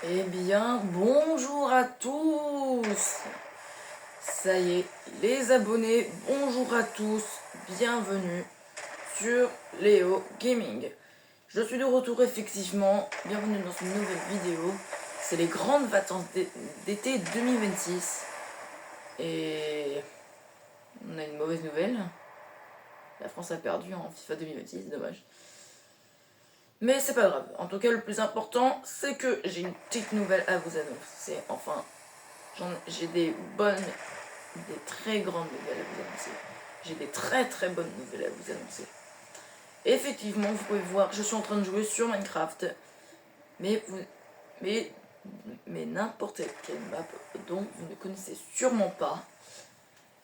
Eh bien, bonjour à tous. Ça y est, les abonnés, bonjour à tous. Bienvenue sur Léo Gaming. Je suis de retour effectivement. Bienvenue dans une nouvelle vidéo. C'est les grandes vacances d'été 2026. Et on a une mauvaise nouvelle. La France a perdu en FIFA 2026, dommage. Mais c'est pas grave. En tout cas, le plus important, c'est que j'ai une petite nouvelle à vous annoncer. Enfin, j'ai des très grandes nouvelles à vous annoncer. J'ai des très bonnes nouvelles à vous annoncer. Effectivement, vous pouvez voir, je suis en train de jouer sur Minecraft. Mais n'importe quelle map dont vous ne connaissez sûrement pas.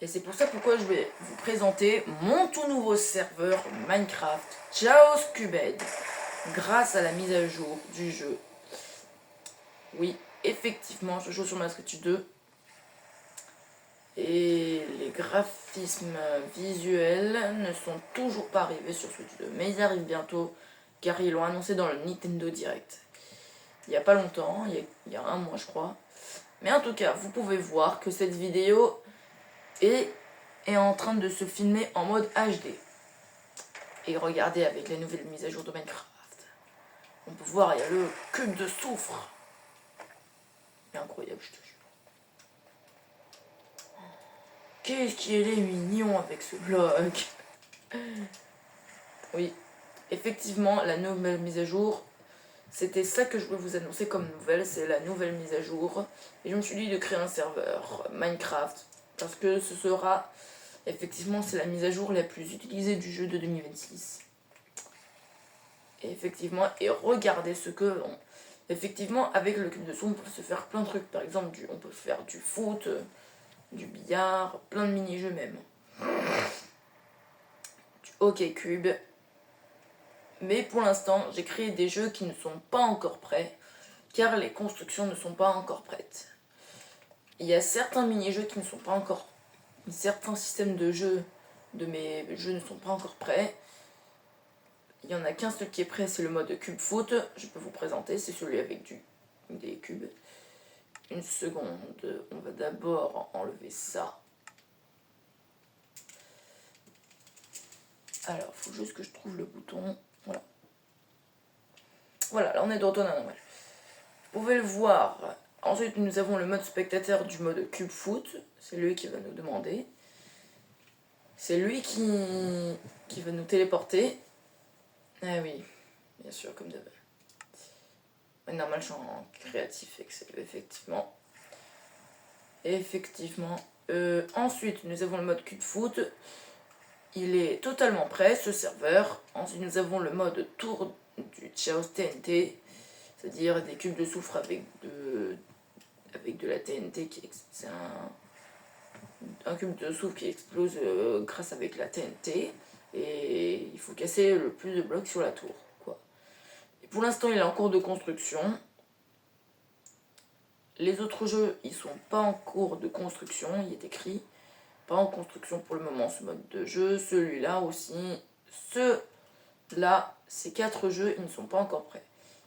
Et c'est pour ça pourquoi je vais vous présenter mon tout nouveau serveur Minecraft Chaos Cubed. Grâce à la mise à jour du jeu. Oui, effectivement, je joue sur ma Switch 2. Et les graphismes visuels ne sont toujours pas arrivés sur Switch 2. Mais ils arrivent bientôt, car ils l'ont annoncé dans le Nintendo Direct. Il n'y a pas longtemps, il y a un mois je crois. Mais en tout cas, vous pouvez voir que cette vidéo est en train de se filmer en mode HD. Et regardez avec les nouvelles mises à jour de Minecraft. On peut voir, il y a le cube de soufre. C'est incroyable, je te jure. Qu'est-ce qu'il est mignon avec ce bloc. Oui, effectivement, la nouvelle mise à jour, c'était ça que je voulais vous annoncer comme nouvelle, c'est la nouvelle mise à jour. Et je me suis dit de créer un serveur Minecraft, parce que ce sera, effectivement, c'est la mise à jour la plus utilisée du jeu de 2026. Et effectivement, et regardez ce que... effectivement, avec le cube de son, on peut se faire plein de trucs. Par exemple, on peut faire du foot, du billard, plein de mini-jeux même. Du hockey cube. Mais pour l'instant, j'ai créé des jeux qui ne sont pas encore prêts, car les constructions ne sont pas encore prêtes. Il y a certains mini-jeux qui ne sont pas encore... Certains systèmes de jeux de mes jeux ne sont pas encore prêts. Il y en a qu'un seul qui est prêt, c'est le mode cube foot. Je peux vous présenter, c'est celui avec des cubes. Une seconde, on va d'abord enlever ça. Alors, il faut juste que je trouve le bouton. Voilà. Voilà, là on est de retour à la normale. Vous pouvez le voir. Ensuite, nous avons le mode spectateur du mode cube foot. C'est lui qui va nous demander. C'est lui qui va nous téléporter. Ah oui, bien sûr, comme d'hab. Normal, je suis en créatif, effectivement. Effectivement. Ensuite, nous avons le mode cube foot. Il est totalement prêt, ce serveur. Ensuite, nous avons le mode tour du Chaos TNT. C'est-à-dire des cubes de soufre avec de la TNT. C'est un cube de soufre qui explose grâce avec la TNT. Et il faut casser le plus de blocs sur la tour. Et pour l'instant, il est en cours de construction. Les autres jeux, ils sont pas en cours de construction, il est écrit. Pas en construction pour le moment ce mode de jeu. Celui-là aussi. Ceux-là, ces 4 jeux, ils ne sont pas encore prêts.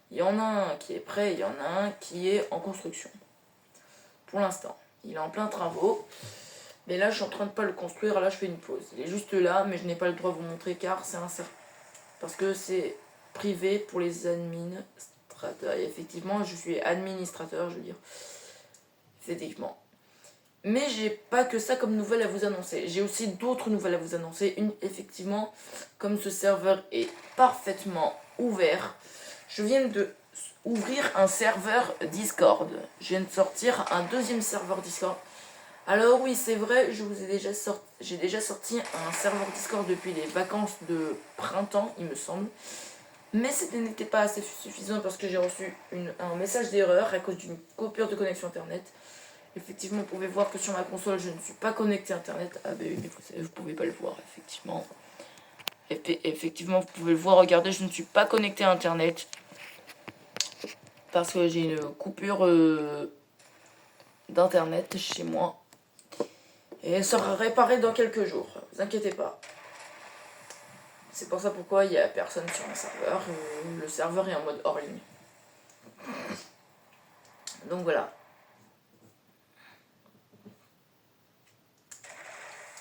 Il y en a un qui est prêt, il y en a un qui est en construction. Pour l'instant. Il est en plein travaux. Mais là, je suis en train de pas le construire. Là, je fais une pause. Il est juste là, mais je n'ai pas le droit de vous montrer car c'est parce que c'est privé pour les administrateurs. Et effectivement, je suis administrateur, je veux dire. Effectivement. Mais j'ai pas que ça comme nouvelle à vous annoncer. J'ai aussi d'autres nouvelles à vous annoncer. Effectivement, comme ce serveur est parfaitement ouvert, je viens de ouvrir un serveur Discord. Je viens de sortir un deuxième serveur Discord. Alors oui, c'est vrai, j'ai déjà sorti un serveur Discord depuis les vacances de printemps, il me semble. Mais ce n'était pas assez suffisant parce que j'ai reçu un message d'erreur à cause d'une coupure de connexion internet. Effectivement, vous pouvez voir que sur ma console, je ne suis pas connecté à internet. Ah ben oui, vous pouvez pas le voir, effectivement. Effectivement, vous pouvez le voir, regardez, je ne suis pas connecté à internet. Parce que j'ai une coupure d'internet chez moi. Et elle sera réparée dans quelques jours, vous inquiétez pas. C'est pour ça pourquoi il n'y a personne sur mon serveur. Le serveur est en mode hors ligne. Donc voilà.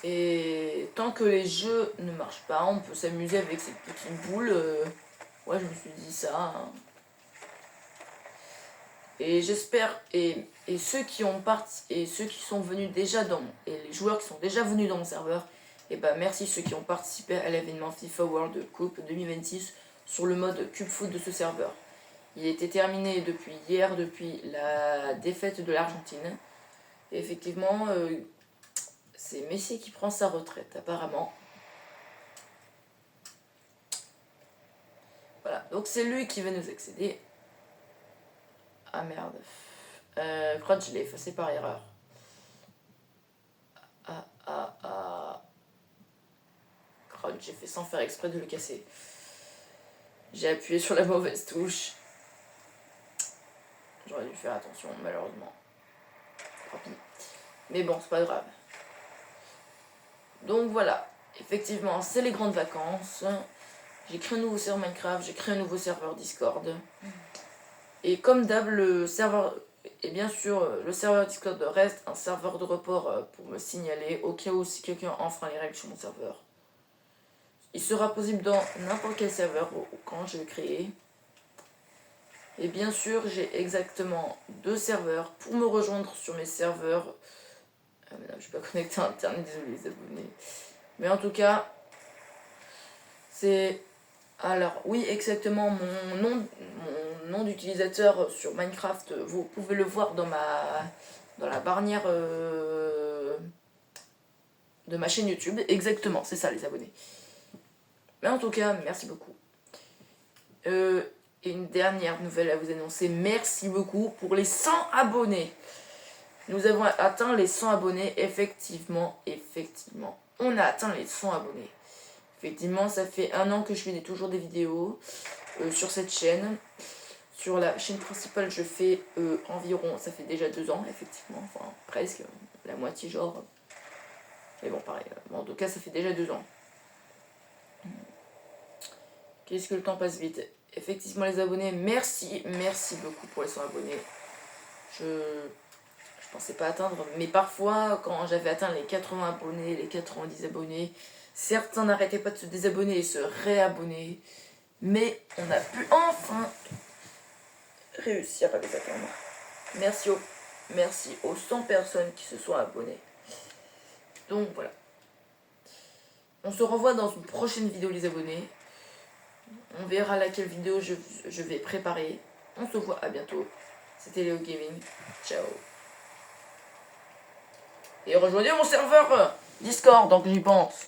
Et tant que les jeux ne marchent pas, on peut s'amuser avec cette petite boule. Ouais, je me suis dit ça. Hein. Et j'espère, et ceux qui ont parti, et ceux qui sont venus déjà et les joueurs qui sont déjà venus dans mon serveur, et ben merci ceux qui ont participé à l'événement FIFA World Cup 2026 sur le mode Cube Foot de ce serveur. Il était terminé depuis hier, depuis la défaite de l'Argentine. Et effectivement, c'est Messi qui prend sa retraite, apparemment. Voilà, donc c'est lui qui va nous accéder. Ah merde. Crotch, je l'ai effacé par erreur. Crotch, j'ai fait sans faire exprès de le casser. J'ai appuyé sur la mauvaise touche. J'aurais dû faire attention, malheureusement. Mais bon, c'est pas grave. Donc voilà. Effectivement, c'est les grandes vacances. J'ai créé un nouveau serveur Minecraft, j'ai créé un nouveau serveur Discord. Et comme d'hab, le serveur... Et bien sûr, le serveur Discord reste un serveur de report pour me signaler au cas où si quelqu'un enfreint les règles sur mon serveur. Il sera possible dans n'importe quel serveur quand je vais créer. Et bien sûr, j'ai exactement 2 serveurs pour me rejoindre sur mes serveurs. Ah mais non, je ne suis pas connecté à internet, désolé les abonnés. Mais en tout cas, c'est... Alors oui, exactement, mon nom d'utilisateur sur Minecraft, vous pouvez le voir dans la barrière de ma chaîne YouTube. Exactement, c'est ça les abonnés. Mais en tout cas, merci beaucoup. Et une dernière nouvelle à vous annoncer. Merci beaucoup pour les 100 abonnés. Nous avons atteint les 100 abonnés, effectivement. On a atteint les 100 abonnés. Effectivement, ça fait 1 an que je fais toujours des vidéos sur cette chaîne. Sur la chaîne principale, je fais environ, ça fait déjà 2 ans, effectivement. Enfin, presque, la moitié genre. Mais bon, pareil. En tout cas, ça fait déjà 2 ans. Qu'est-ce que le temps passe vite. Effectivement, les abonnés, merci beaucoup pour les 100 abonnés. Je pensais pas atteindre, mais parfois, quand j'avais atteint les 80 abonnés, les 90 abonnés, certains n'arrêtaient pas de se désabonner et se réabonner. Mais on a pu enfin réussir à les atteindre. Merci aux 100 personnes qui se sont abonnées. Donc voilà. On se revoit dans une prochaine vidéo les abonnés. On verra laquelle vidéo je vais préparer. On se voit à bientôt. C'était Léo Gaming. Ciao. Et rejoignez mon serveur Discord, donc j'y pense.